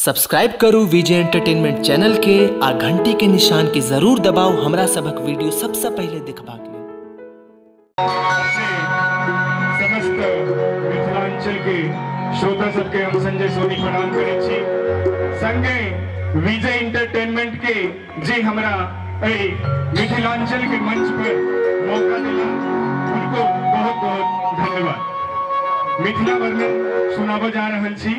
Subscribe करू विजय entertainment channel के आ घंटी के निशान के जरूर दबाओ हमरा सबक वीडियो सबसे पहले देखबाक लेल। समस्त मिथिलांचल के श्रोता सबके हम संजय सोनी प्रणाम करै छी। संगे विजय एंटरटेनमेंट के जे हमरा मिथिलांचल के मंच पर मौका दिला उनको बहुत बहुत धन्यवाद। मिथिला वर्णन सुनाबो जा रहल छी।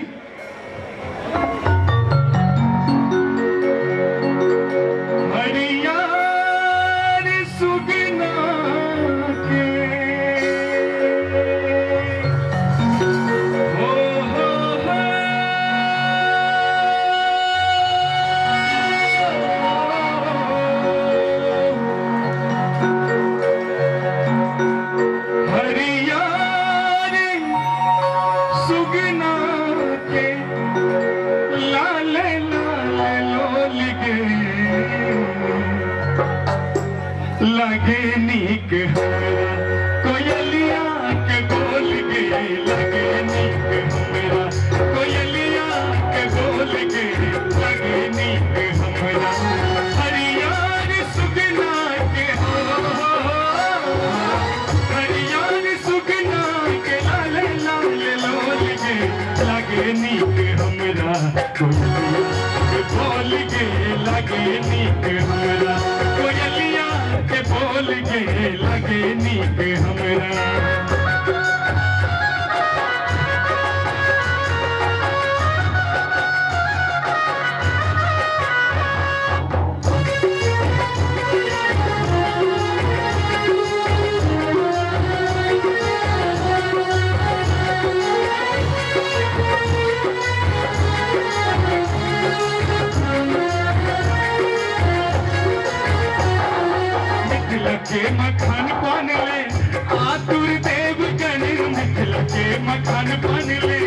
लगे नीक हमरा कोयलिया के बोल गे, लगे नीक हमरा कोयलिया के बोल गे, लगे नीक हमरा हरियार सुगना के हो, हरियार सुगना के लाले लाले लोल गे, लगे नीक हमरा कोयलिया के बोल गे, लगे नीक हमरा कोयलिया के बोल गे, लगे नीक हमरा। के मखान पान ले आतुर देव गण, मिथिला के मखान पान ले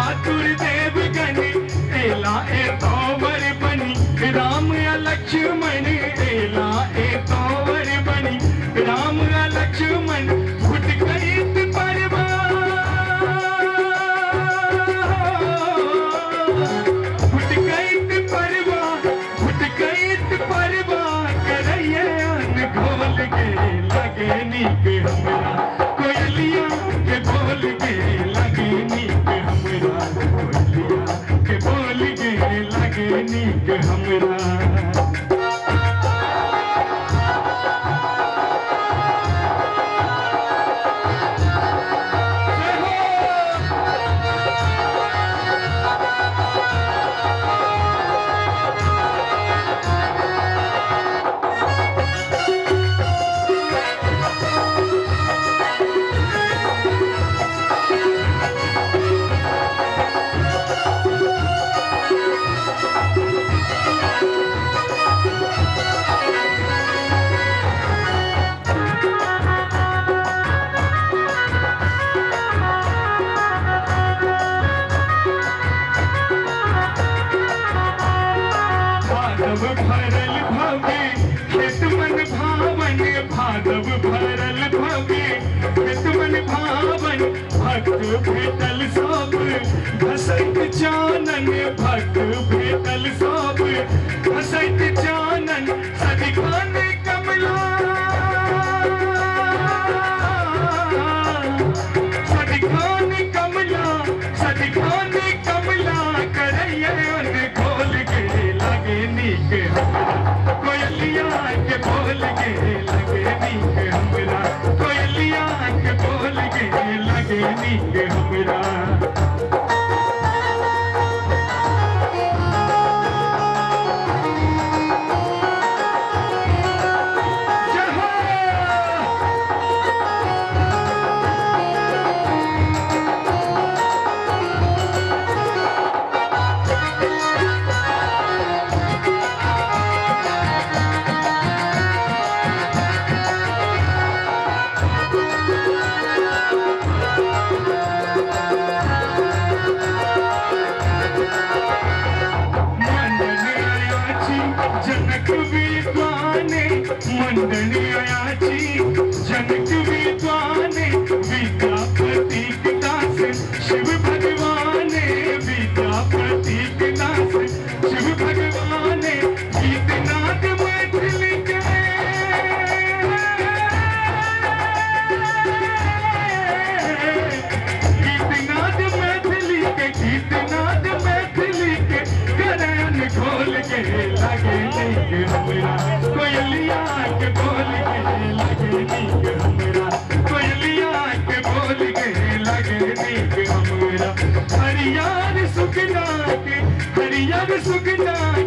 आतुर देव गण, एला ए तोवर बनी राम या लक्ष्मण, एला ए तोवर बनी राम या लक्ष्मण, घुट करित परवा घुट करित परवा घुट करित परवा करैया घोल गे, लगे नीक हमरा कोयलिया के बोल गे, लगे नीक हमरा कोयलिया के बोल गे, लगे नीक हमरा। भरल भवे खेत मन भावन, भादव भरल भवे खेत मन भावन, भक्त भेटल सब घसैत जानन, भक्त भेटल सब घसैत जानन, सदिखन कमला सदिखन कमला सदिखन कमला करैया घोल गे, लगे नीक हमरा कोयलिया के बोल गे, लगे नीक हमरा कोयलिया के बोल गे, लगे नीक हमरा। जनक विद्वाने मंडन आयाची, जनक विद्वाने विद्यापति दास, शिव भगवाने विद्यापति दास, हमरा कोयलिया के बोल के लगे नीक हमरा कोयलिया के बोल के लगे नीक हमरा हरियार सुखना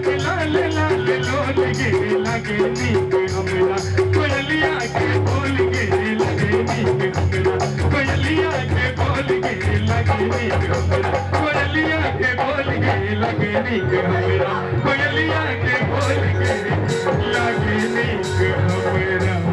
के लाल लाल लोल के लगे नीक हमरा कोयलिया के बोल के लगे नीक हमरा कोयलिया के बोल के लगे नीक हमरा कोयलिया के बोल के लगे नीक हमरा कोयलिया के बोल के लगे नीक हमरा